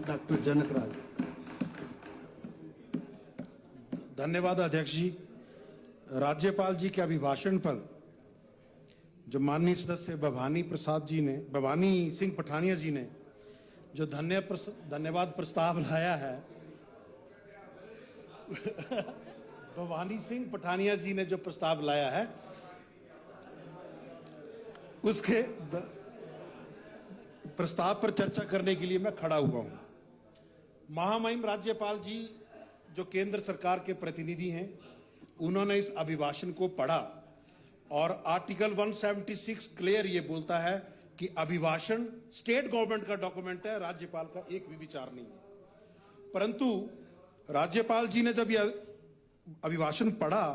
Doctor जनक राज। धन्यवाद अध्यक्ष जी। राज्यपाल जी के अभिभाषण पर जो माननीय सदस्य भवानी सिंह पठानिया जी ने जो धन्यवाद प्रस्ताव लाया है भवानी सिंह पठानिया जी ने जो प्रस्ताव लाया है उसके प्रस्ताव पर चर्चा करने के लिए मैं खड़ा हुआ हूं। महामहिम राज्यपाल जी जो केंद्र सरकार के प्रतिनिधि हैं, उन्होंने इस अभिभाषण को पढ़ा और आर्टिकल 176 क्लियर ये बोलता है कि अभिभाषण स्टेट गवर्नमेंट का डॉक्यूमेंट है, राज्यपाल का एक भी विचार नहीं है। परंतु राज्यपाल जी ने जब यह अभिभाषण पढ़ा,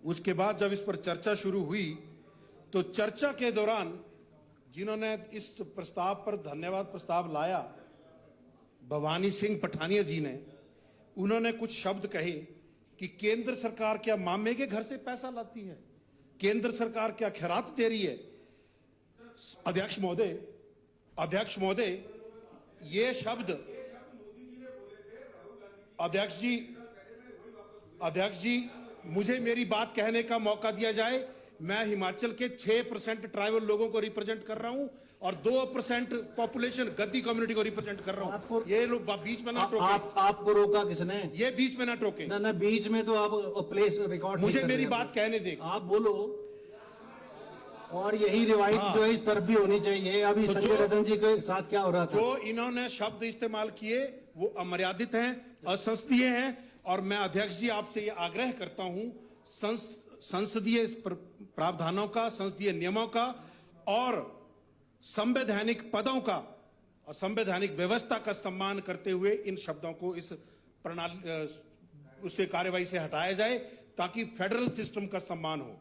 उसके बाद जब इस पर चर्चा शुरू हुई, तो चर्चा के दौरान जिन्होंने इस प्रस्ताव पर धन्यवाद प्रस्ताव लाया, भवानी सिंह पठानिया जी ने, उन्होंने कुछ शब्द कहे कि केंद्र सरकार क्या मामे के घर से पैसा लाती है, केंद्र सरकार क्या खैरात दे रही है। अध्यक्ष महोदय ये शब्द अध्यक्ष जी मुझे मेरी बात कहने का मौका दिया जाए। मैं हिमाचल के 6% ट्राइबल लोगों को रिप्रेजेंट कर रहा हूं और 2% पॉपुलेशन गद्दी कम्युनिटी को रिप्रेजेंट कर रहा हूं। ये लोग बीच में ना टोके। आपको रोका किसने? ये बीच में ना टोके। ना बीच में तो आप प्लेस रिकॉर्ड मुझे मेरी बात कहने दे। आप बोलो। और यही रिवायत जो है इस तरफ भी होनी चाहिए। अभी तो संजय रतन जी के साथ क्या हो रहा था? जो इन्होंने शब्द इस्तेमाल किए वो अमर्यादित हैं, असंसदीय हैं और मैं अध्यक्ष जी आपसे ये आग्रह करता हूं संसदीय प्रावधानों का, संसदीय नियमों का और संवैधानिक पदों का और संवैधानिक व्यवस्था का सम्मान करते हुए इन शब्दों को इस प्रणाली उससे कार्यवाही से हटाया जाए ताकि फेडरल सिस्टम का सम्मान हो।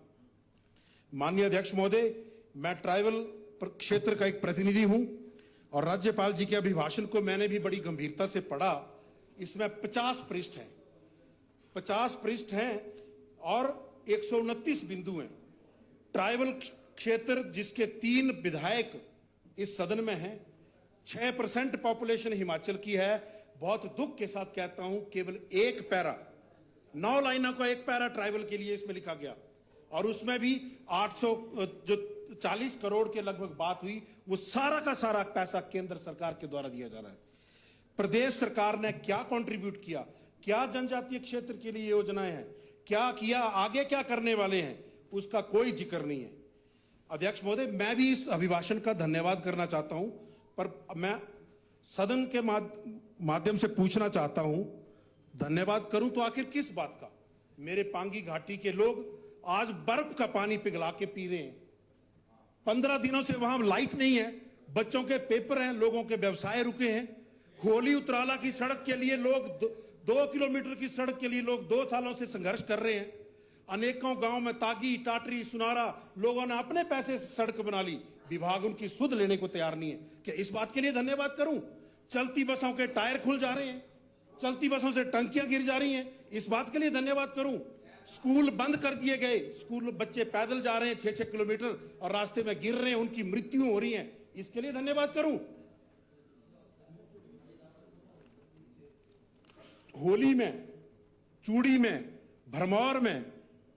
माननीय अध्यक्ष महोदय, मैं ट्राइबल क्षेत्र का एक प्रतिनिधि हूं और राज्यपाल जी के अभिभाषण को मैंने भी बड़ी गंभीरता से पढ़ा। इसमें 50 पृष्ठ हैं, 50 पृष्ठ हैं और 129 बिंदु हैं। ट्राइबल क्षेत्र जिसके 3 विधायक इस सदन में हैं, 6% पॉपुलेशन हिमाचल की है। बहुत दुख के साथ कहता हूं केवल एक पैरा, 9 लाइनों का एक पैरा ट्राइबल के लिए इसमें लिखा गया और उसमें भी 840 करोड़ के लगभग बात हुई। वो सारा का सारा पैसा केंद्र सरकार के द्वारा दिया जा रहा है। प्रदेश सरकार ने क्या कंट्रीब्यूट किया, क्या जनजातीय क्षेत्र के लिए योजनाएं हैं, क्या किया, आगे क्या करने वाले हैं, उसका कोई जिक्र नहीं है। अध्यक्ष महोदय, मैं भी इस अभिभाषण का धन्यवाद करना चाहता हूं, पर मैं सदन के माध्यम से पूछना चाहता हूं, धन्यवाद करूं तो आखिर किस बात का? मेरे पांगी घाटी के लोग आज बर्फ का पानी पिघला के पी रहे हैं। 15 दिनों से वहां लाइट नहीं है, बच्चों के पेपर हैं, लोगों के व्यवसाय रुके हैं। होली उतराला की सड़क के लिए लोग 2 किलोमीटर की सड़क के लिए लोग 2 सालों से संघर्ष कर रहे हैं। अनेकों गांव में तागी, टाटरी, सुनारा लोगों ने अपने पैसे से सड़क बना ली। विभाग उनकी सुध लेने को तैयार नहीं है। क्या इस बात के लिए धन्यवाद करूं? चलती बसों के टायर खुल जा रहे हैं, चलती बसों से टंकियां गिर जा रही हैं, इस बात के लिए धन्यवाद करूं? स्कूल बंद कर दिए गए, स्कूल बच्चे पैदल जा रहे हैं 6-6 किलोमीटर और रास्ते में गिर रहे हैं, उनकी मृत्यु हो रही है, इसके लिए धन्यवाद करूं? होली में, चूड़ी में, भरमौर में,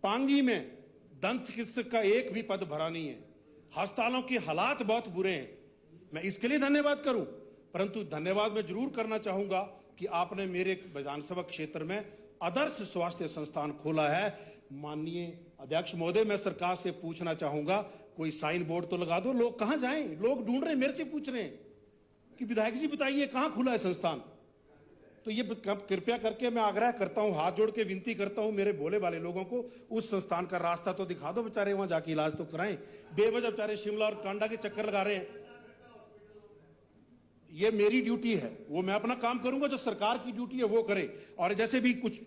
पांगी में दंत चिकित्सक का एक भी पद भरा नहीं है। अस्पतालों के हालात बहुत बुरे हैं, मैं इसके लिए धन्यवाद करूं? परंतु धन्यवाद मैं जरूर करना चाहूंगा कि आपने मेरे विधानसभा क्षेत्र में आदर्श स्वास्थ्य संस्थान खोला है। माननीय अध्यक्ष महोदय, मैं सरकार से पूछना चाहूंगा, कोई साइन बोर्ड तो लगा दो। लोग कहां जाएं? लोग ढूंढ रहे हैं, मेरे से पूछ रहे हैं कि विधायक जी बताइए कहां खुला है संस्थान। तो ये कृपया करके मैं आग्रह करता हूं, हाथ जोड़ के विनती करता हूं मेरे भोले वाले लोगों को, उस संस्थान का रास्ता तो दिखा दो, बेचारे वहां जाके इलाज तो कराएं। बेवजह बेचारे शिमला और कांडा के चक्कर लगा रहे हैं। ये मेरी ड्यूटी है, वो मैं अपना काम करूंगा, जो सरकार की ड्यूटी है वो करे। और जैसे भी कुछ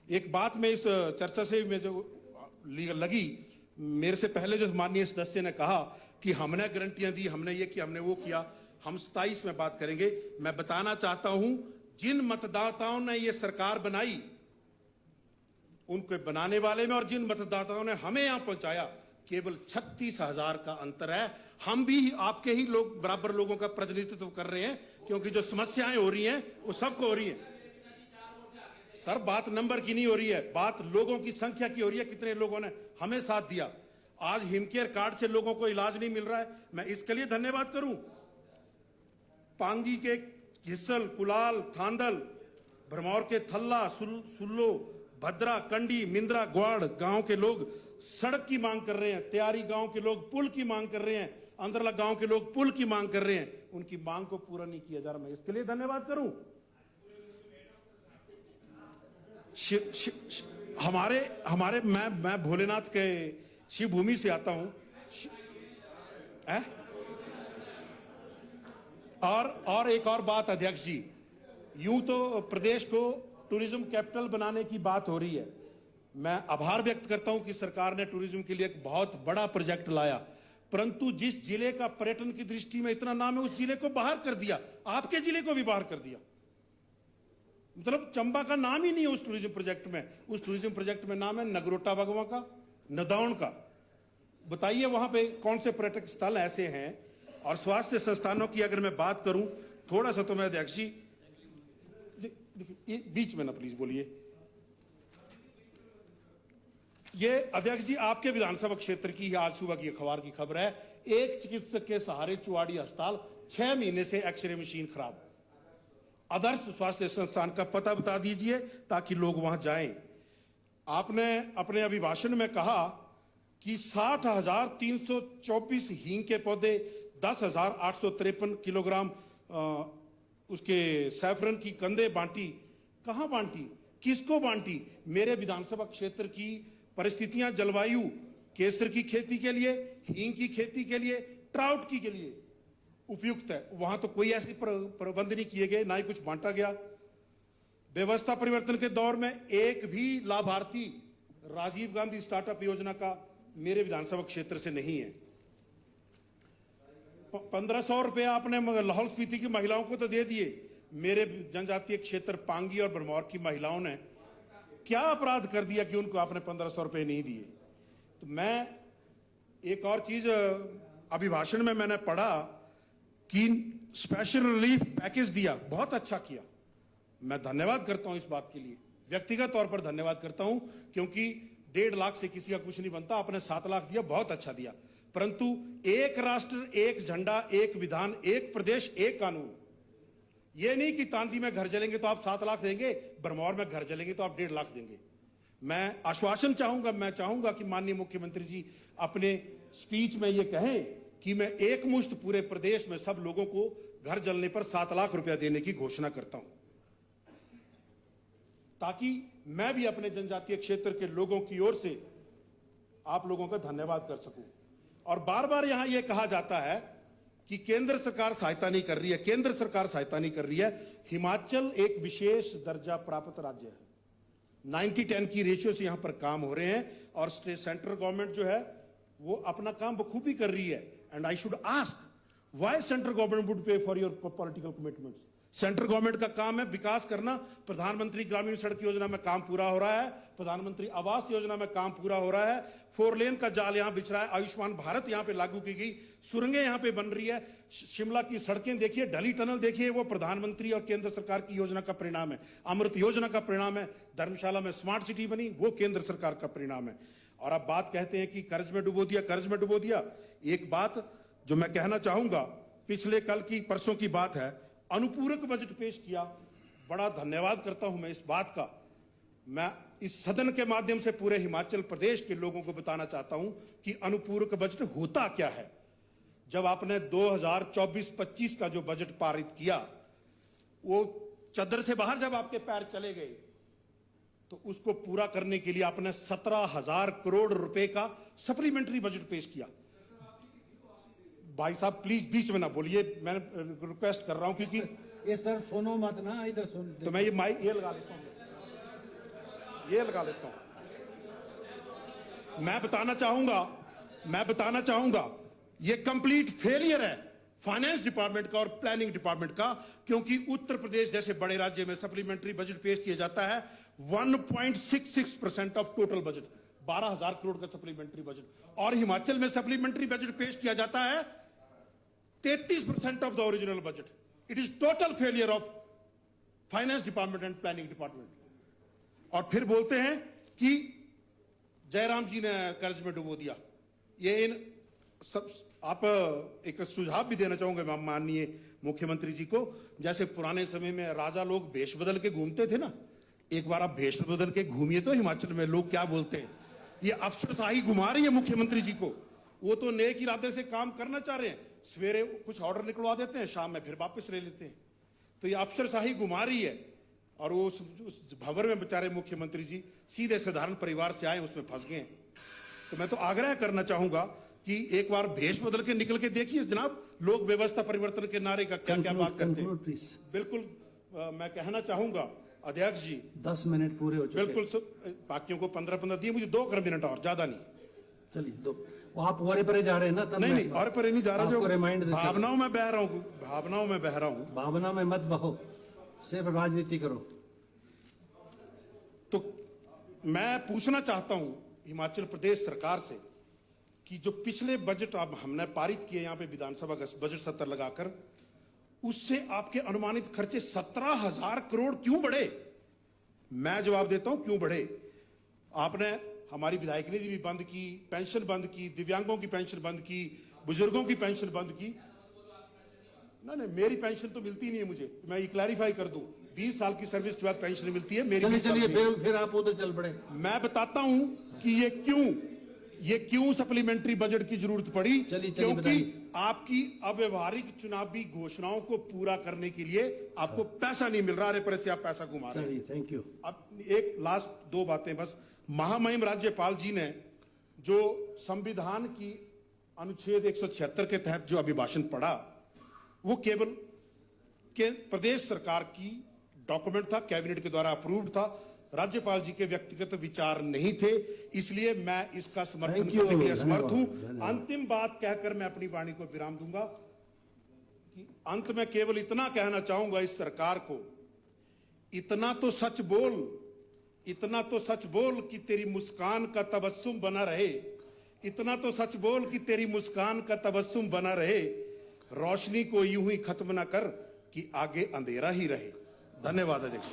एक बात में इस चर्चा से में जो लगी, मेरे से पहले जो माननीय सदस्य ने कहा कि हमने गारंटियां दी, हमने ये किया, हमने वो किया, हम 27 में बात करेंगे। मैं बताना चाहता हूं, जिन मतदाताओं ने ये सरकार बनाई, उनके बनाने वाले में और जिन मतदाताओं ने हमें यहां पहुंचाया, केवल 36,000 का अंतर है। हम भी आपके ही लोग बराबर लोगों का प्रतिनिधित्व कर रहे हैं, क्योंकि जो समस्याएं हो रही हैं वो सबको हो रही है। सर, बात नंबर की नहीं हो रही है, बात लोगों की संख्या की हो रही है। कितने लोगों ने हमें साथ दिया। आज हिमकेयर कार्ड से लोगों को इलाज नहीं मिल रहा है, मैं इसके लिए धन्यवाद करूं। पांगी के हिस्सल, कुलाल, थांदल, भरमौर के थल्ला, सुल्लो, भद्रा, कंडी, मिंद्रा, ग्वाड़ गांव के लोग सड़क की मांग कर रहे हैं। त्यारी गांव के लोग पुल की मांग कर रहे हैं। अंदरला गांव के लोग पुल की मांग कर रहे हैं। उनकी मांग को पूरा नहीं किया जा रहा, मैं इसके लिए धन्यवाद करूं। हमारे मैं भोलेनाथ के शिव भूमि से आता हूं। और एक और बात अध्यक्ष जी, यूं तो प्रदेश को टूरिज्म कैपिटल बनाने की बात हो रही है। मैं आभार व्यक्त करता हूं कि सरकार ने टूरिज्म के लिए एक बहुत बड़ा प्रोजेक्ट लाया, परंतु जिस जिले का पर्यटन की दृष्टि में इतना नाम है, उस जिले को बाहर कर दिया। आपके जिले को भी बाहर कर दिया। मतलब चंबा का नाम ही नहीं है उस टूरिज्म प्रोजेक्ट में। उस टूरिज्म प्रोजेक्ट में नाम है नगरोटा भगवा का, नदौन का। बताइए वहां पे कौन से पर्यटक स्थल ऐसे हैं। और स्वास्थ्य संस्थानों की अगर मैं बात करूं, थोड़ा सा तो मैं अध्यक्ष जी, देखिए बीच में ना प्लीज बोलिए। ये अध्यक्ष जी आपके विधानसभा क्षेत्र की आज सुबह की अखबार की खबर है। एक चिकित्सक के सहारे चुवाड़ी अस्पताल 6 महीने से एक्सरे मशीन खराब। आदर्श स्वास्थ्य संस्थान का पता बता दीजिए ताकि लोग वहां जाएं। आपने अपने अभिभाषण में कहा कि 60,324 हींग के पौधे, 10,853 किलोग्राम उसके सैफरन की कंदे बांटी। कहां बांटी, किसको बांटी? मेरे विधानसभा क्षेत्र की परिस्थितियां, जलवायु केसर की खेती के लिए, हींग की खेती के लिए, ट्राउट की के लिए उपयुक्त है। वहां तो कोई ऐसे प्रबंध नहीं किए गए, ना ही कुछ बांटा गया। व्यवस्था परिवर्तन के दौर में एक भी लाभार्थी राजीव गांधी स्टार्टअप योजना का मेरे विधानसभा क्षेत्र से नहीं है। 1500 रुपया आपने लाहौल स्पीति की महिलाओं को तो दे दिए। मेरे जनजातीय क्षेत्र पांगी और भरमौर की महिलाओं ने क्या अपराध कर दिया कि उनको आपने 1500 रुपए नहीं दिए? तो मैं एक और चीज अभिभाषण में मैंने पढ़ा कि स्पेशल रिलीफ पैकेज दिया, बहुत अच्छा किया। मैं धन्यवाद करता हूं इस बात के लिए, व्यक्तिगत तौर पर धन्यवाद करता हूं, क्योंकि 1.5 लाख से किसी का कुछ नहीं बनता। आपने 7 लाख दिया, बहुत अच्छा दिया। परंतु एक राष्ट्र, एक झंडा, एक विधान, एक प्रदेश, एक कानून। ये नहीं कि तांदी में घर जलेंगे तो आप 7 लाख देंगे, भरमौर में घर जलेंगे तो आप 1.5 लाख देंगे। मैं आश्वासन चाहूंगा, मैं चाहूंगा कि माननीय मुख्यमंत्री जी अपने स्पीच में ये कहें कि मैं एकमुश्त पूरे प्रदेश में सब लोगों को घर जलने पर 7 लाख रुपया देने की घोषणा करता हूं, ताकि मैं भी अपने जनजातीय क्षेत्र के लोगों की ओर से आप लोगों का धन्यवाद कर सकूं। और बार बार यहां यह कहा जाता है कि केंद्र सरकार सहायता नहीं कर रही है, केंद्र सरकार सहायता नहीं कर रही है। हिमाचल एक विशेष दर्जा प्राप्त राज्य है। 90-10 की रेशियो से यहां पर काम हो रहे हैं और सेंट्रल गवर्नमेंट जो है वो अपना काम बखूबी कर रही है। And I should ask why central government would pay for your political commitments. Central government का काम है विकास करना। प्रधानमंत्री ग्रामीण सड़क योजना में काम पूरा हो रहा है, प्रधानमंत्री आवास योजना में काम पूरा हो रहा है, 4 लेन का जाल यहां बिछ रहा है, आयुष्मान भारत यहां पे लागू की गई, सुरंगें यहां पे बन रही है। शिमला की सड़कें देखिए, ढली टनल देखिए, वो प्रधानमंत्री और केंद्र सरकार की योजना का परिणाम है। अमृत योजना का परिणाम है। धर्मशाला में स्मार्ट सिटी बनी, वो केंद्र सरकार का परिणाम है। और अब बात कहते हैं कि कर्ज में डुबो दिया, कर्ज में डुबो दिया। एक बात जो मैं कहना चाहूंगा, पिछले कल की परसों की बात है, अनुपूरक बजट पेश किया, बड़ा धन्यवाद करता हूं मैं इस बात का। मैं इस सदन के माध्यम से पूरे हिमाचल प्रदेश के लोगों को बताना चाहता हूं कि अनुपूरक बजट होता क्या है। जब आपने 2024-25 का जो बजट पारित किया, वो चद्दर से बाहर जब आपके पैर चले गए, तो उसको पूरा करने के लिए आपने 17,000 करोड़ रुपए का सप्लीमेंट्री बजट पेश किया। भाई साहब प्लीज बीच में ना बोलिए, मैं रिक्वेस्ट कर रहा हूं, क्योंकि ये सर सुनो मत ना, इधर सुन। तो मैं ये माइक ये लगा लेता हूं, ये लगा लेता हूं। मैं बताना चाहूंगा ये कंप्लीट फेलियर है फाइनेंस डिपार्टमेंट का और प्लानिंग डिपार्टमेंट का, क्योंकि उत्तर प्रदेश जैसे बड़े राज्य में सप्लीमेंट्री बजट पेश किया जाता है 1.66% ऑफ टोटल बजट। 12,000 करोड़ का सप्लीमेंट्री बजट, और हिमाचल में सप्लीमेंट्री बजट पेश किया जाता है 33% of the original budget. It is total failure of finance department and planning department. और फिर बोलते हैं कि जयराम जी ने कर्ज में डुबो दिया। ये इन सब आप एक सुझाव भी देना चाहूंगा मैं माननीय मुख्यमंत्री जी को, जैसे पुराने समय में राजा लोग भेष बदल के घूमते थे ना, एक बार आप भेष बदल के घूमिए तो हिमाचल में लोग क्या बोलते हैं। ये अफसरशाही घुमा रही है मुख्यमंत्री जी को। वो तो नेक इरादे से काम करना चाह रहे हैं, सवेरे कुछ ऑर्डर निकलवा देते हैं, शाम में फिर वापस ले लेते हैं। तो ये अफसरशाही घुमा रही है। और वो उस भंवर में बेचारे मुख्यमंत्री जी सीधे साधारण परिवार से आए, उसमें फंस गए। तो मैं तो आग्रह करना चाहूंगा कि एक बार भेष बदल के निकल के देखिए जनाब, लोग व्यवस्था परिवर्तन के नारे का क्या क्या बात करते हैं। बिल्कुल मैं कहना चाहूंगा अध्यक्ष जी, 10 मिनट पूरे हो चुके। बिल्कुल बाकियों को 15-15 दिए, मुझे 2 मिनट और, ज्यादा नहीं। चलिए 2। आप और परे जा रहे हैं ना, तब नहीं और परे नहीं जा रहा, जो रिमाइंड भावनाओं में बह रहा हूँ, भावनाओं में बह रहा हूँ। भावना में मत बहो, सिर्फ राजनीति करो। तो मैं पूछना चाहता हूं हिमाचल प्रदेश सरकार से कि जो पिछले बजट अब हमने पारित किए यहाँ पे विधानसभा का बजट सत्र लगाकर, उससे आपके अनुमानित खर्चे 17,000 करोड़ क्यों बढ़े? मैं जवाब देता हूं क्यों बढ़े। आपने हमारी विधायक निधि भी बंद की, पेंशन बंद की, दिव्यांगों की पेंशन बंद की, बुजुर्गों की पेंशन बंद की। नहीं, मेरी पेंशन तो मिलती नहीं है मुझे, मैं ये क्लैरिफाई कर दूं, 20 साल की सर्विस के बाद पेंशन मिलती है मेरी। चलिए फिर आप उधर चल पड़े। मैं बताता हूं कि ये क्यों सप्लीमेंट्री बजट की जरूरत पड़ी। क्योंकि आपकी अव्यवहारिक चुनावी घोषणाओं को पूरा करने के लिए आपको पैसा नहीं मिल रहा, अरे पर से आप पैसा घुमा रहे हैं। Thank you. अब एक लास्ट 2 बातें बस। महामहिम राज्यपाल जी ने जो संविधान की अनुच्छेद 176 के तहत जो अभिभाषण पढ़ा, वो केवल प्रदेश सरकार की डॉक्यूमेंट था, कैबिनेट के द्वारा अप्रूव्ड था, राज्यपाल जी के व्यक्तिगत विचार नहीं थे। इसलिए मैं इसका समर्थन करने के लिए असमर्थ हूं। अंतिम बात कहकर मैं अपनी वाणी को विराम दूंगा कि अंत में केवल इतना कहना चाहूंगा इस सरकार को, इतना तो सच बोल कि तेरी मुस्कान का तबस्सुम बना रहे। इतना तो सच बोल कि तेरी मुस्कान का तबस्सुम बना रहे। रोशनी को यूं ही खत्म ना कर कि आगे अंधेरा ही रहे। धन्यवाद अध्यक्ष।